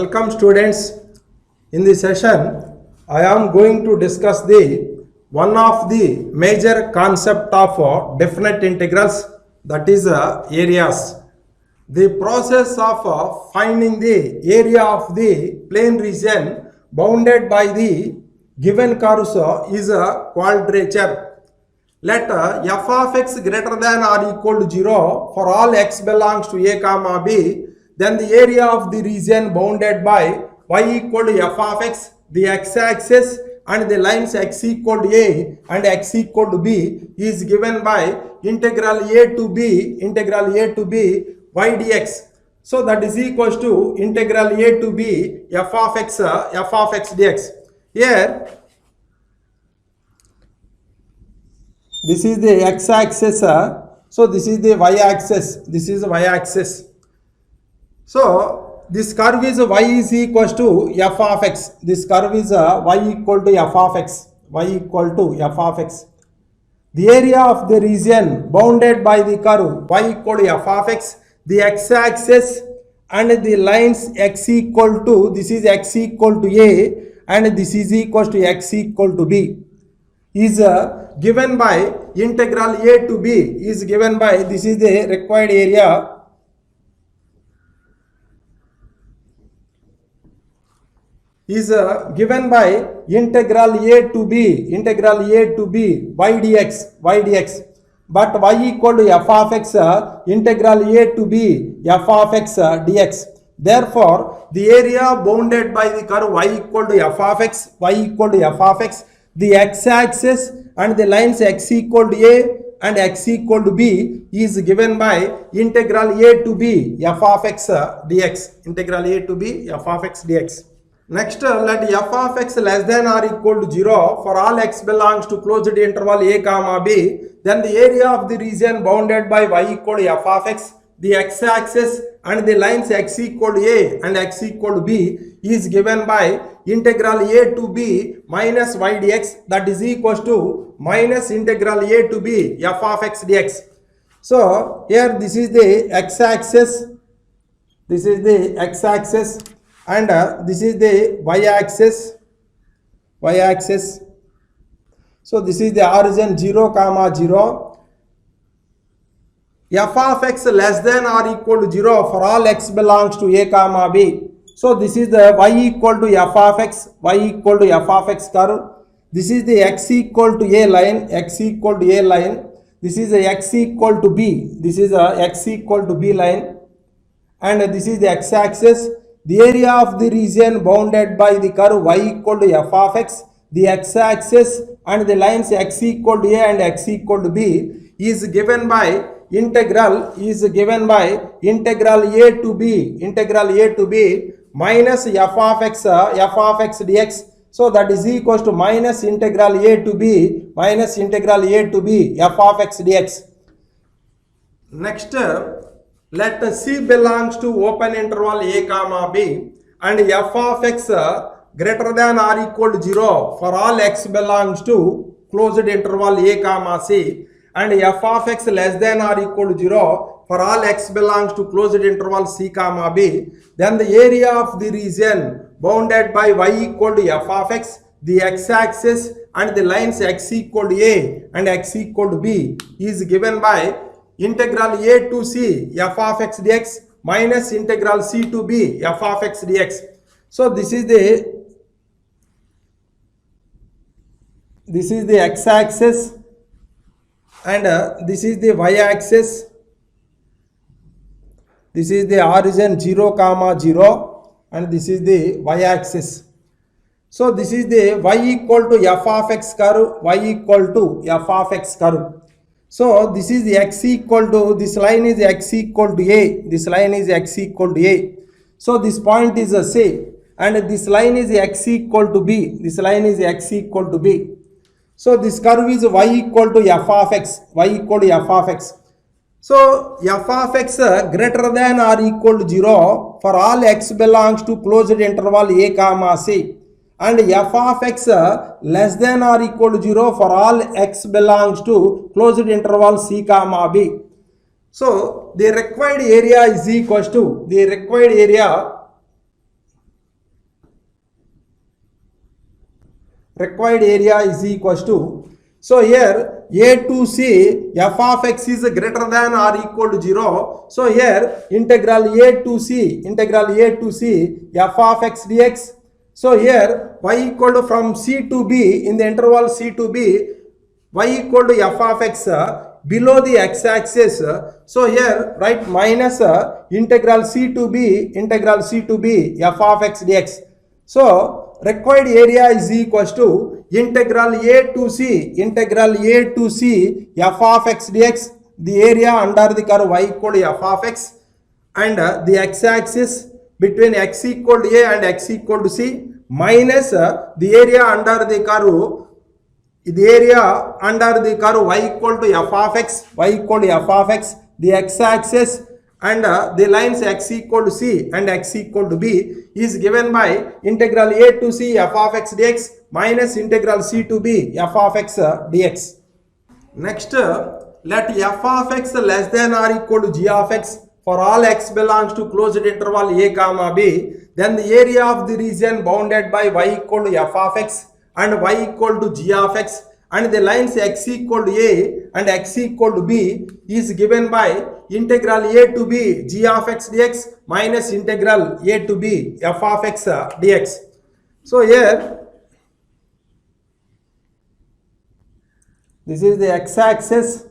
Welcome students. In this session, I am going to discuss one of the major concept of definite integrals, that is areas. The process of finding the area of the plane region bounded by the given curves is a quadrature. Let f of x greater than or equal to 0 for all x belongs to a comma b, then the area of the region bounded by y equal to f of x, the x-axis and the lines x equal to a and x equal to b is given by integral a to b y dx. So that is equals to integral a to b f of x dx. Here this is the x-axis, so this is the y-axis, so this curve is y is equals to f of x. This curve is y equal to f of x. The area of the region bounded by the curve y equal to f of x, the x-axis and the lines x equal to, this is x equal to a and this is equals to x equal to b, is given by integral a to b is given by, this is the required area, is given by integral a to b y dx, but y equal to f of x integral a to b f of x dx. Therefore the area bounded by the curve y equal to f of x, the x-axis and the lines x equal to a and x equal to b is given by integral a to b f of x dx. Next, let f of x less than or equal to 0 for all x belongs to closed interval a comma b, then the area of the region bounded by y equal to f of x, the x-axis and the lines x equal to a and x equal to b is given by integral a to b minus y dx, that is equals to minus integral a to b f of x dx. So here this is the x-axis, and this is the y-axis. So this is the origin 0 comma 0. F of x less than or equal to 0 for all x belongs to a comma b. So this is the y equal to f of x curve. This is the x equal to a line, This is the x equal to b, line, and this is the x-axis. The area of the region bounded by the curve y equal to f of x, the x-axis and the lines x equal to a and x equal to b is given by integral a to b minus f of x dx. So that is equals to minus integral a to b f of x dx. Next, let C belongs to open interval a comma b and f of x greater than or equal to 0 for all x belongs to closed interval a comma c, and f of x less than or equal to 0 for all x belongs to closed interval c comma b, then the area of the region bounded by y equal to f of x, the x-axis and the lines x equal to a and x equal to b is given by integral a to c f of x dx minus integral c to b f of x dx. So this is the x-axis and this is the y-axis. This is the origin 0 comma 0 and this is the y-axis. So this is the y equal to f of x curve, So this is the x equal to, this line is x equal to a, So this point is a C and this line is x equal to b, So this curve is y equal to f of x, So f of x greater than or equal to 0 for all x belongs to closed interval a comma c, and f of x less than or equal to 0 for all x belongs to closed interval c comma b. So the required area is equals to, required area is equals to, so here a to c f of x is greater than or equal to 0. So here integral a to c f of x dx. So here y equal to from c to b, in the interval c to b, y equal to f of x below the x-axis. So here write minus integral c to b f of x dx. So required area is equals to integral a to c f of x dx, the area under the curve y equal to f of x, and the x-axis between x equal to a and x equal to c, minus the area under the curve y equal to f of x, the x-axis and the lines x equal to c and x equal to b is given by integral a to c f of x dx minus integral c to b f of x dx. Next, let f of x less than or equal to g of x for all x belongs to closed interval a comma b, then the area of the region bounded by y equal to f of x and y equal to g of x and the lines x equal to a and x equal to b is given by integral a to b g of x dx minus integral a to b f of x dx. So here this is the x-axis,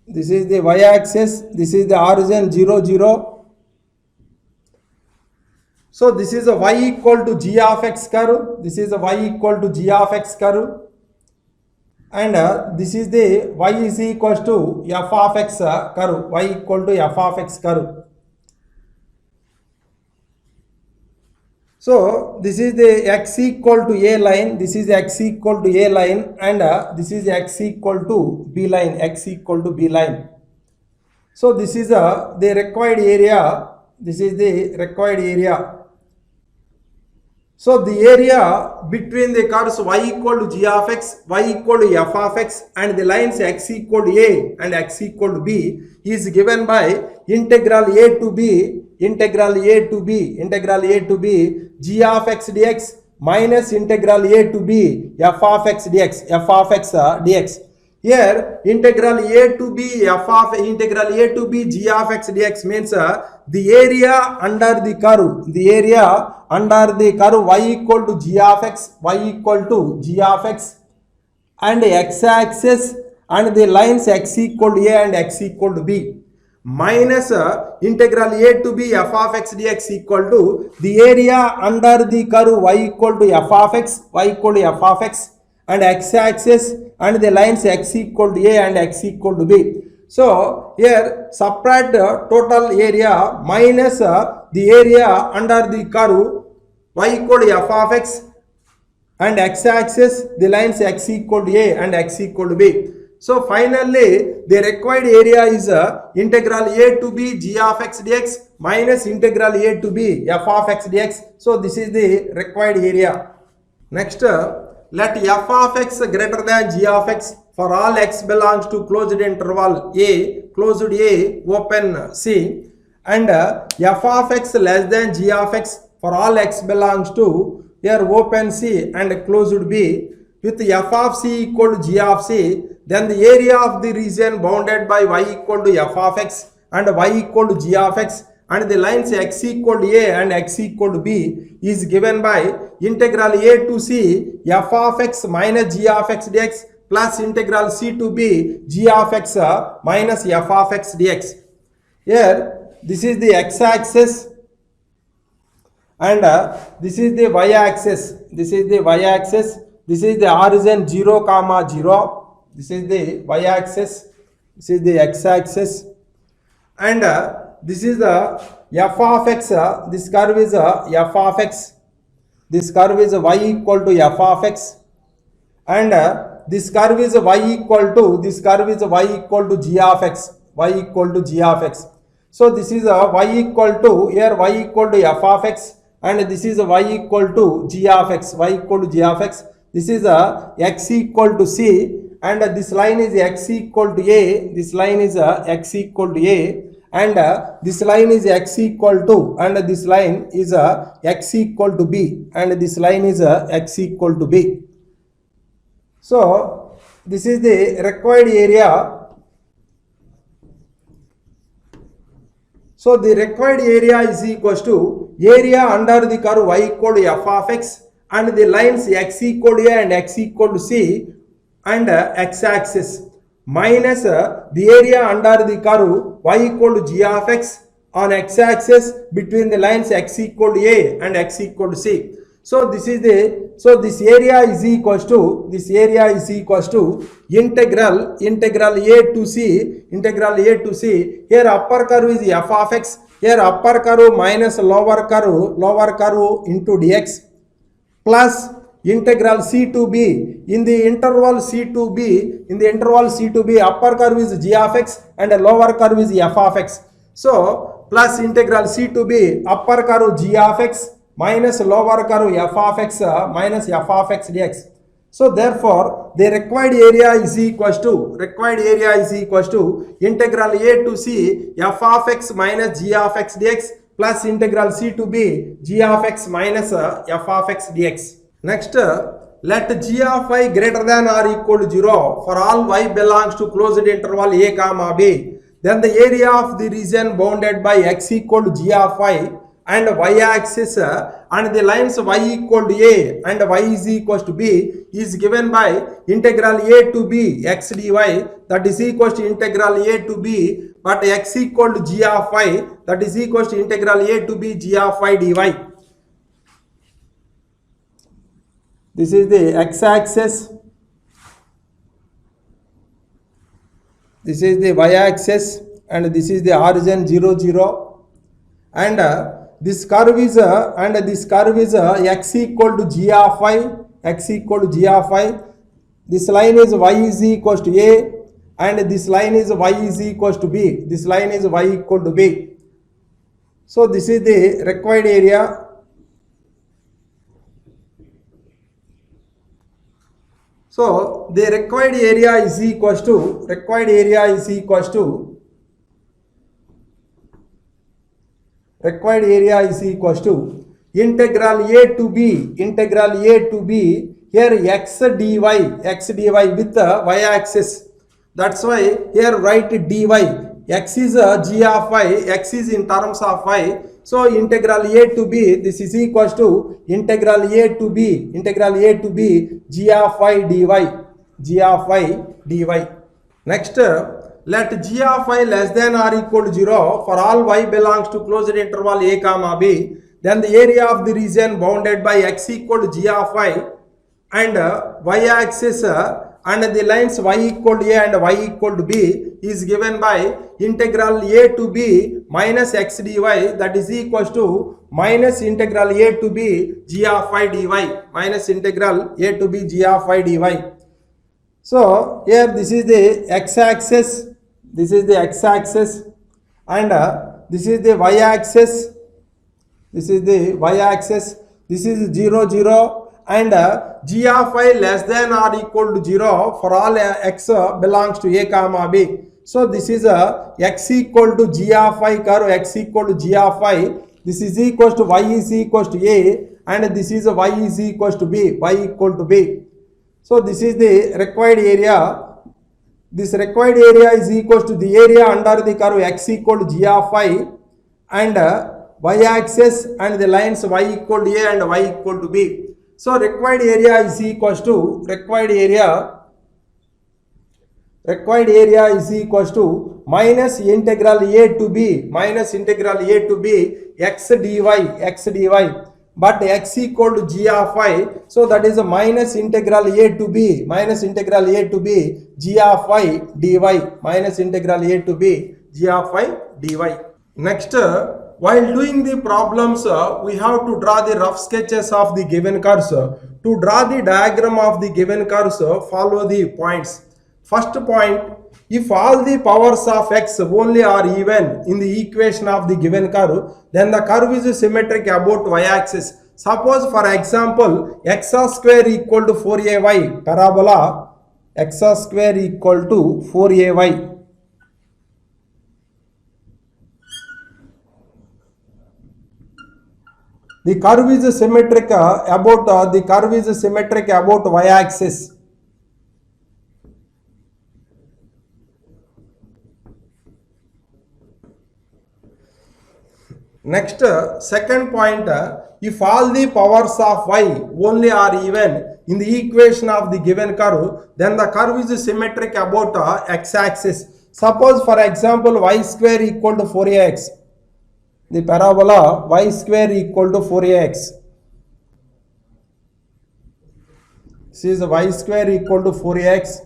this is the y-axis, this is the origin 0 0. So this is a y equal to g of x curve, this is a y equal to g of x curve, and this is the y is equals to f of x curve, y equal to f of x curve. So this is the x equal to a line, this is x equal to a line, and this is x equal to b line, x equal to b line. So this is the required area, this is the required area. So the area between the curves y equal to g of x, y equal to f of x and the lines x equal to a and x equal to b is given by integral a to b g of x dx minus integral a to b f of x dx. Here integral a to b g of x dx means the area under the curve, y equal to g of x and x-axis and the lines x equal to a and x equal to b, minus integral a to b f of x dx equal to the area under the curve y equal to f of x and x-axis and the lines x equal to a and x equal to b. So here subtract the total area minus the area under the curve y equal to f of x and x-axis, the lines x equal to a and x equal to b. So finally the required area is integral a to b g of x dx minus integral a to b f of x dx. So this is the required area. Next, let f of x greater than g of x for all x belongs to closed interval a, open c, and f of x less than g of x for all x belongs to here open c and closed b with f of c equal to g of c, then the area of the region bounded by y equal to f of x and y equal to g of x and the lines x equal to a and x equal to b is given by integral a to c f of x minus g of x dx plus integral c to b g of x minus f of x dx. Here this is the x-axis and this is the y-axis, this is the origin 0 comma 0, this is the y-axis, this is the x-axis, and this is the f of x, this curve is f of x, this curve is y equal to f of x, and this curve is y equal to g of x, So this is y equal to, here y equal to f of x and this is y equal to g of x, This is x equal to c and this line is x equal to a, and this line is x equal to, and this line is x equal to b, and this line is x equal to b. So this is the required area. So the required area is equals to area under the curve y equal to f of x, and the lines x equal to a and x equal to c and x axis, minus the area under the curve y equal to g of x on x axis between the lines x equal to a and x equal to c. So this is the, so this area is equals to, this area is equals to integral a to c, here upper curve is f of x, here upper curve minus lower curve into dx, plus integral c to b, in the interval c to b, upper curve is g of x and lower curve is f of x. So plus integral c to b, upper curve g of x minus lower curve f of x minus f of x dx. So therefore the required area is equals to, integral a to c f of x minus g of x dx plus integral c to b g of x minus f of x dx. Next, let g of y greater than or equal to 0 for all y belongs to closed interval a comma b. Then the area of the region bounded by x equal to g of y and y axis and the lines y equal to a and y is equals to b is given by integral a to b x dy, that is equals to integral a to b but x equal to g of y, that is equals to integral a to b g of y dy. This is the x axis, this is the y axis, and this is the origin 0 0, and this curve is x equal to g of y, this line is y is equals to a and this line is y is equals to b, this line is y equal to b. So this is the required area. So the required area is equals to, integral a to b, here x dy with y axis. That's why here write dy, x is g of y, x is in terms of y. So integral a to b, this is equals to integral a to b g of y dy, Next, let g of y less than or equal to 0 for all y belongs to closed interval a comma b. Then the area of the region bounded by x equal to g of y and y axis and the lines y equal to a and y equal to b is given by integral a to b minus x dy, that is equals to minus integral a to b g of y dy, So here this is the x-axis, and this is the y-axis, this is 0 0, and g of y less than or equal to 0 for all x belongs to a comma b. So this is x equal to g of y curve, x equal to g of y, this is equals to y is equals to a, and this is y is equals to b, y equal to b. So this is the required area. This required area is equals to the area under the curve x equal to g of y and y axis and the lines y equal to a and y equal to b. So required area is equals to minus integral a to b x dy, but x equal to g of y, so that is a minus integral a to b g of y dy, Next, while doing the problems, we have to draw the rough sketches of the given curves. To draw the diagram of the given curves, follow the points. First point, if all the powers of x only are even in the equation of the given curve, then the curve is symmetric about y-axis. Suppose, for example, x square equal to 4ay, parabola x square equal to 4ay. The curve is symmetric about the curve is symmetric about y-axis. Next, second point, if all the powers of y only are even in the equation of the given curve, then the curve is symmetric about x-axis. Suppose for example y square equal to 4ax, the parabola y square equal to 4ax. This is y square equal to 4ax.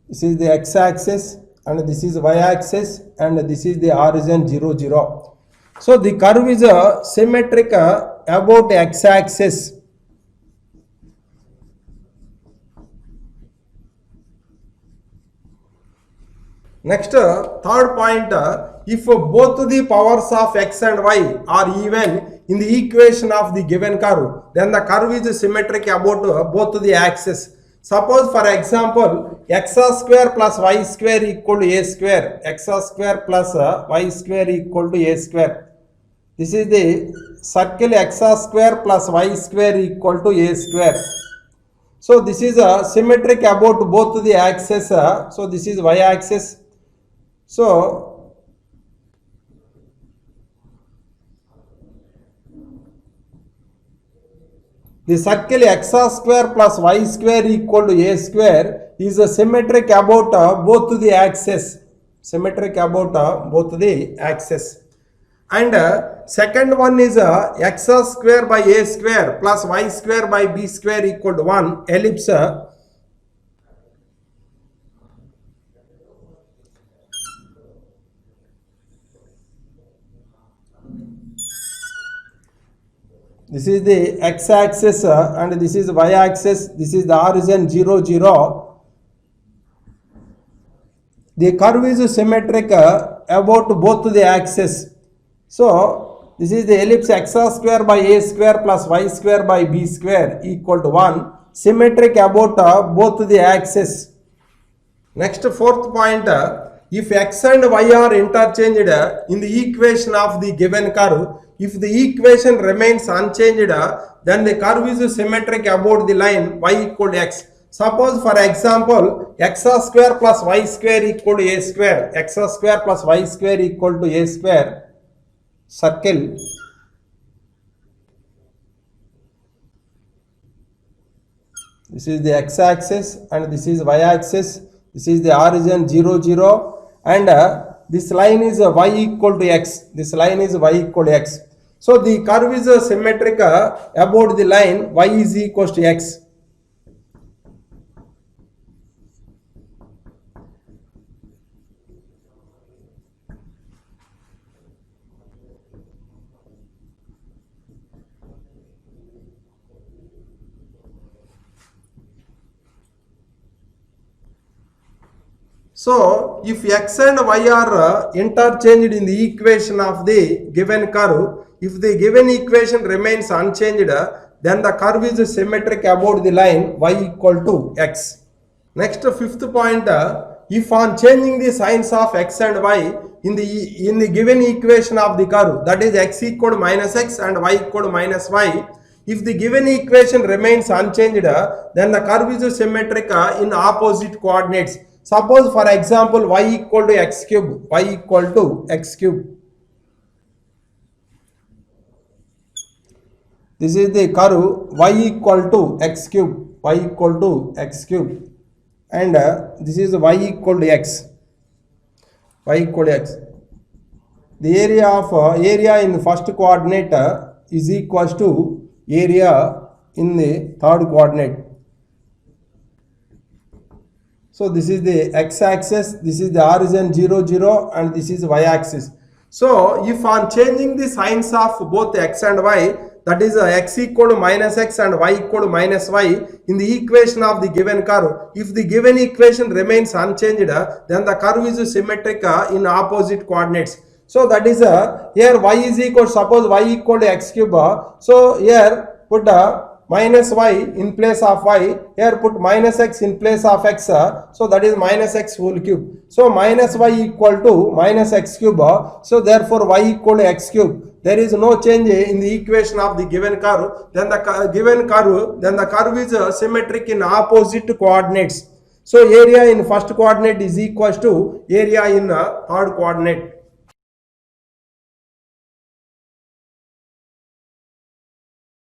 This is the x-axis and this is y-axis and this is the origin 0, 0. So the curve is symmetric about x-axis. Next, third point, if both the powers of x and y are even in the equation of the given curve, then the curve is symmetric about both the axes. Suppose for example, x square plus y square equal to a square, x square plus y square equal to a square. This is the circle x square plus y square equal to a square. So this is symmetric about both the axes. So this is y axis. So the circle x square plus y square equal to a square is symmetric about both the axes. Symmetric about both the axes. And second one is x square by a square plus y square by b square equal to 1 ellipse. This is the x-axis and this is y-axis. This is the origin 0, 0. The curve is symmetric about both the axes. So this is the ellipse x square by a square plus y square by b square equal to 1, symmetric about both the axes. Next, fourth point, if x and y are interchanged in the equation of the given curve, if the equation remains unchanged, then the curve is symmetric about the line y equal to x. Suppose for example, x square plus y square equal to a square, x square plus y square equal to a square, circle. This is the x-axis and this is y-axis. This is the origin 0, 0 and this line is y equal to x. This line is y equal to x. So the curve is symmetric about the line y is equal to x. So if x and y are interchanged in the equation of the given curve, if the given equation remains unchanged, then the curve is symmetric about the line y equal to x. Next, fifth point, if on changing the signs of x and y in the given equation of the curve, that is x equal to minus x and y equal to minus y, if the given equation remains unchanged, then the curve is symmetric in opposite coordinates. Suppose for example y equal to x cube, y equal to x cube. This is the curve y equal to x cube, y equal to x cube, and this is y equal to x, y equal to x. The area of area in the first coordinate is equals to area in the third coordinate. So this is the x-axis, this is the origin 0, 0 and this is y-axis. So if on changing the signs of both x and y, that is x equal to minus x and y equal to minus y in the equation of the given curve, if the given equation remains unchanged, then the curve is symmetric in opposite coordinates. So that is here y is equal, suppose y equal to x cube. So here put minus y in place of y, here put minus x in place of x, so that is minus x whole cube. So minus y equal to minus x cube, so therefore y equal to x cube. There is no change in the equation of the given curve. Then the curve is symmetric in opposite coordinates. So area in first coordinate is equals to area in third coordinate.